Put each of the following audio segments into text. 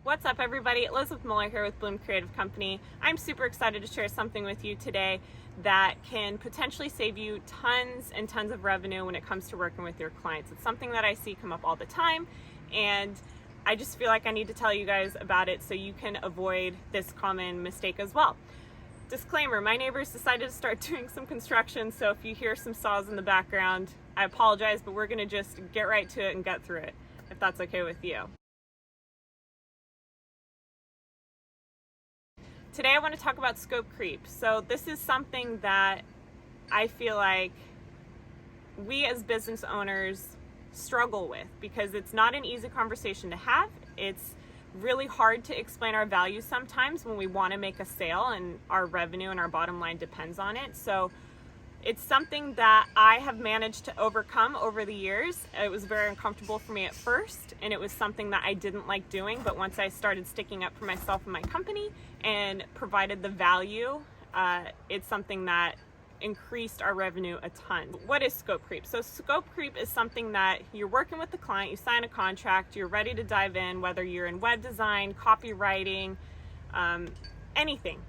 What's up, everybody? Elizabeth Muller here with Bloom Creative Company. I'm super excited to share something with you today that can potentially save you tons and tons of revenue when it comes to working with your clients. It's something that I see come up all the time, and I just feel like I need to tell you guys about it so you can avoid this common mistake as well. Disclaimer, my neighbors decided to start doing some construction, so if you hear some saws in the background, I apologize, but we're gonna just get right to it and get through it, if that's okay with you. Today I want to talk about scope creep. So this is something that I feel like we as business owners struggle with because it's not an easy conversation to have. It's really hard to explain our value sometimes when we want to make a sale and our revenue and our bottom line depends on it. So it's something that I have managed to overcome over the years. It was very uncomfortable for me at first, and it was something that I didn't like doing, but once I started sticking up for myself and my company and provided the value, it's something that increased our revenue a ton. What is scope creep? So scope creep is something that you're working with the client, you sign a contract, you're ready to dive in, whether you're in web design, copywriting, anything.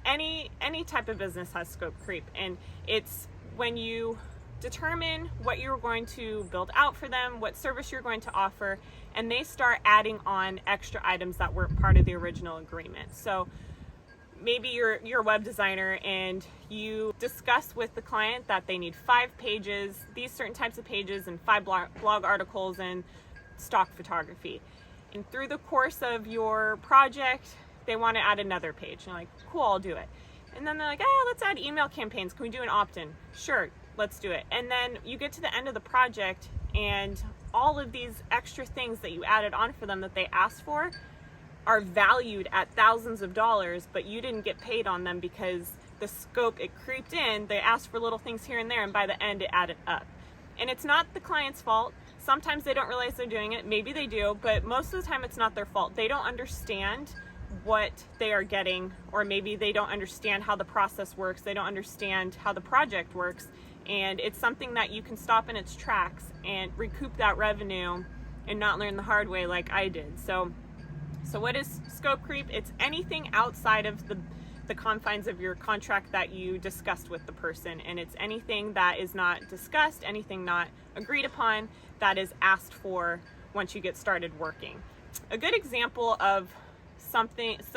Any type of business has scope creep, and it's when you determine what you're going to build out for them, what service you're going to offer, and they start adding on extra items that weren't part of the original agreement. So maybe you're a web designer and you discuss with the client that they need 5 pages, these certain types of pages, and 5 blog articles and stock photography. And through the course of your project, they want to add another page. You're like, cool, I'll do it. And then they're like, let's add email campaigns. Can we do an opt-in? Sure, let's do it. And then you get to the end of the project and all of these extra things that you added on for them that they asked for are valued at thousands of dollars, but you didn't get paid on them because the scope, it creeped in. They asked for little things here and there, and by the end it added up. And it's not the client's fault. Sometimes they don't realize they're doing it. Maybe they do, but most of the time it's not their fault. They don't understand what they are getting, or maybe they don't understand how the process works. They don't understand how the project works. And it's something that you can stop in its tracks and recoup that revenue and not learn the hard way like I did. So what is scope creep? It's anything outside of the confines of your contract that you discussed with the person. And it's anything that is not discussed, anything not agreed upon, that is asked for once you get started working. A good example of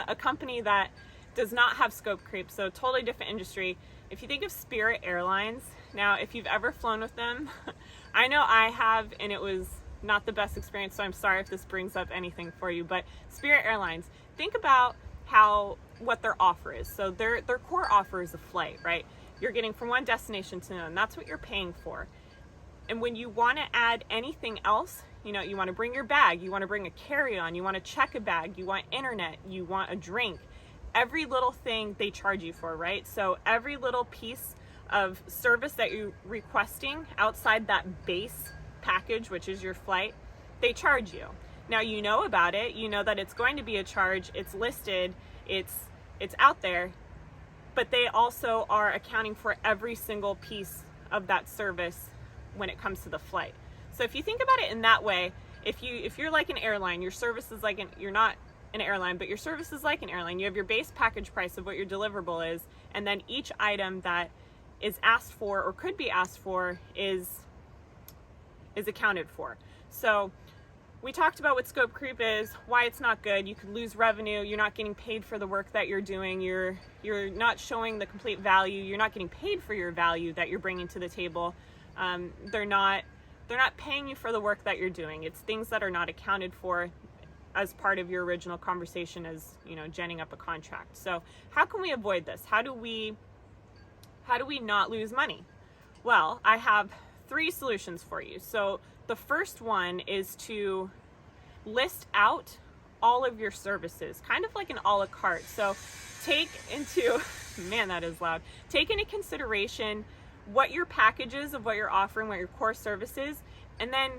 a company that does not have scope creep, so totally different industry. If you think of Spirit Airlines, now if you've ever flown with them, I know I have, and it was not the best experience, so I'm sorry if this brings up anything for you, but Spirit Airlines, think about what their offer is. So their core offer is a flight, right? You're getting from one destination to another, and that's what you're paying for. And when you want to add anything else, you want to bring your bag, you want to bring a carry-on, you want to check a bag, you want internet, you want a drink, every little thing they charge you for, right? So every little piece of service that you're requesting outside that base package, which is your flight, they charge you. Now you know about it, you know that it's going to be a charge, it's listed, it's out there, but they also are accounting for every single piece of that service when it comes to the flight. So if you think about it in that way, if you're like an airline, your service is like you're not an airline, but your service is like an airline. You have your base package price of what your deliverable is, and then each item that is asked for or could be asked for is accounted for. So we talked about what scope creep is, why it's not good. You could lose revenue. You're not getting paid for the work that you're doing. You're not showing the complete value. You're not getting paid for your value that you're bringing to the table. They're not paying you for the work that you're doing. It's things that are not accounted for as part of your original conversation as, genning up a contract. So how can we avoid this? How do we not lose money? Well, I have 3 solutions for you. So the first one is to list out all of your services, kind of like an a la carte. So take into consideration what your package is of what you're offering, what your core service is, and then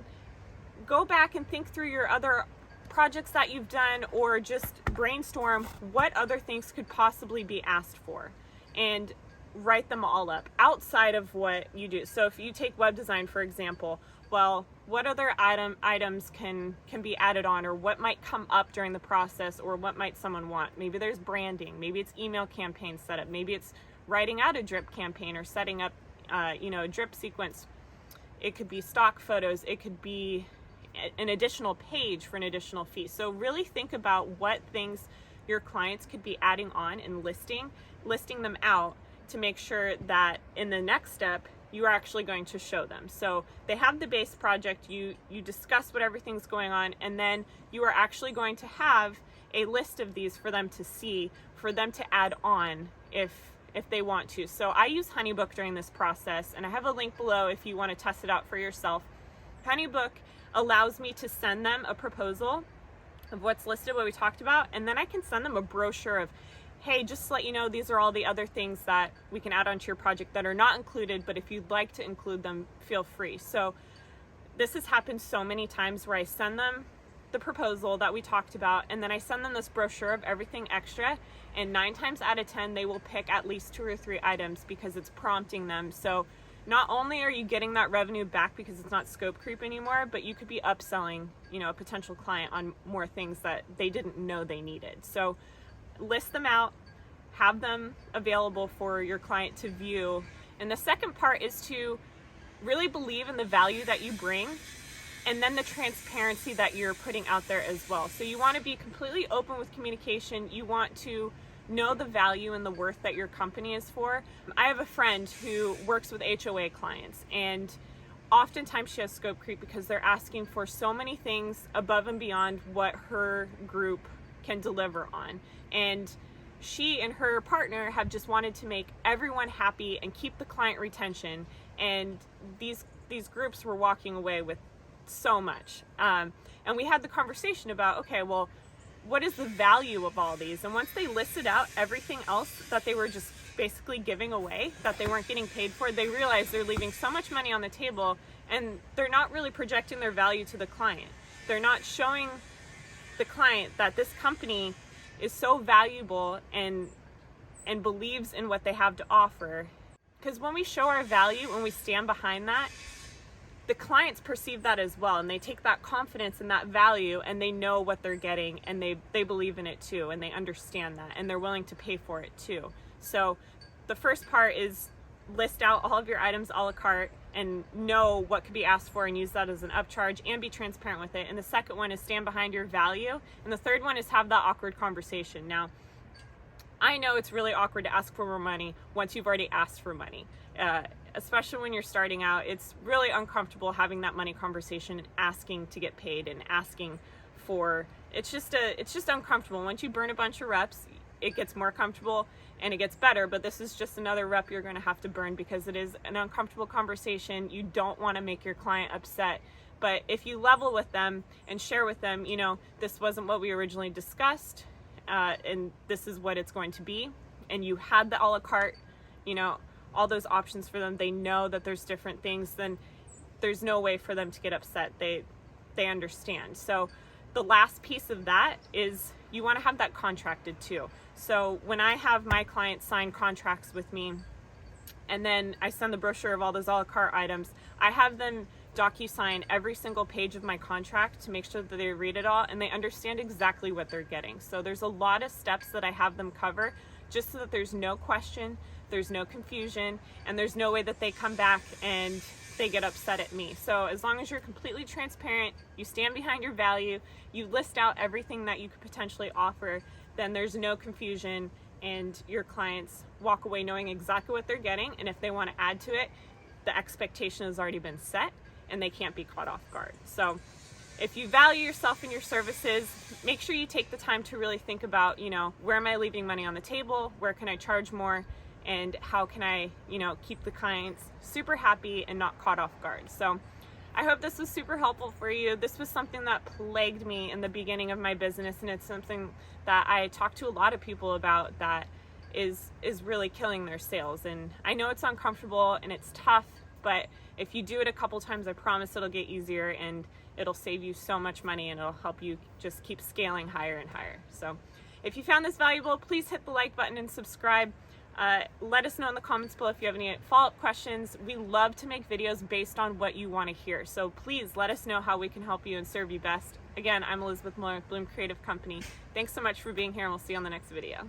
go back and think through your other projects that you've done, or just brainstorm what other things could possibly be asked for and write them all up outside of what you do. So if you take web design, for example, well, what other items can be added on, or what might come up during the process, or what might someone want. Maybe there's branding, maybe it's email campaign setup, maybe it's writing out a drip campaign or setting up a drip sequence. It could be stock photos, it could be an additional page for an additional fee. So really think about what things your clients could be adding on and listing them out to make sure that in the next step you are actually going to show them. So they have the base project, you discuss what everything's going on, and then you are actually going to have a list of these for them to see, for them to add on if they want to. So I use HoneyBook during this process, and I have a link below if you want to test it out for yourself. HoneyBook allows me to send them a proposal of what's listed, what we talked about, and then I can send them a brochure of, hey, just to let you know, these are all the other things that we can add onto your project that are not included, but if you'd like to include them, feel free. So this has happened so many times where I send them the proposal that we talked about, and then I send them this brochure of everything extra, and 9 times out of 10 they will pick at least 2 or 3 items because it's prompting them. So not only are you getting that revenue back because it's not scope creep anymore, but you could be upselling, a potential client on more things that they didn't know they needed. So list them out, have them available for your client to view. And the second part is to really believe in the value that you bring, and then the transparency that you're putting out there as well. So you want to be completely open with communication. You want to know the value and the worth that your company is for. I have a friend who works with HOA clients, and oftentimes she has scope creep because they're asking for so many things above and beyond what her group can deliver on. And she and her partner have just wanted to make everyone happy and keep the client retention. And these groups were walking away with so much. And we had the conversation about, okay, well, what is the value of all these? And once they listed out everything else that they were just basically giving away, that they weren't getting paid for, they realized they're leaving so much money on the table, and they're not really projecting their value to the client. They're not showing the client that this company is so valuable and believes in what they have to offer. Because when we show our value, when we stand behind that, the clients perceive that as well, and they take that confidence and that value, and they know what they're getting, and they believe in it too, and they understand that, and they're willing to pay for it too. So the first part is list out all of your items a la carte and know what could be asked for and use that as an upcharge and be transparent with it. And the second one is stand behind your value. And the third one is have that awkward conversation. Now, I know it's really awkward to ask for more money once you've already asked for money. Especially when you're starting out, it's really uncomfortable having that money conversation and asking to get paid and asking for, it's just uncomfortable. Once you burn a bunch of reps, it gets more comfortable and it gets better, but this is just another rep you're going to have to burn because it is an uncomfortable conversation. You don't want to make your client upset, but if you level with them and share with them, this wasn't what we originally discussed, and this is what it's going to be, and you had the a la carte, all those options for them, they know that there's different things, then there's no way for them to get upset. They understand. So the last piece of that is you want to have that contracted too. So when I have my clients sign contracts with me, and then I send the brochure of all those a la carte items, I have them DocuSign every single page of my contract to make sure that they read it all and they understand exactly what they're getting. So there's a lot of steps that I have them cover just so that there's no question, there's no confusion, and there's no way that they come back and they get upset at me. So as long as you're completely transparent, you stand behind your value, you list out everything that you could potentially offer, then there's no confusion and your clients walk away knowing exactly what they're getting. And if they want to add to it, the expectation has already been set and they can't be caught off guard. So if you value yourself and your services, make sure you take the time to really think about, where am I leaving money on the table? Where can I charge more? And how can I, keep the clients super happy and not caught off guard? So I hope this was super helpful for you. This was something that plagued me in the beginning of my business, and it's something that I talk to a lot of people about that is really killing their sales. And I know it's uncomfortable and it's tough, but if you do it a couple times, I promise it'll get easier and it'll save you so much money and it'll help you just keep scaling higher and higher. So if you found this valuable, please hit the like button and subscribe. Let us know in the comments below if you have any follow-up questions. We love to make videos based on what you want to hear. So please let us know how we can help you and serve you best. Again, I'm Elizabeth Miller with Bloom Creative Company. Thanks so much for being here, and we'll see you on the next video.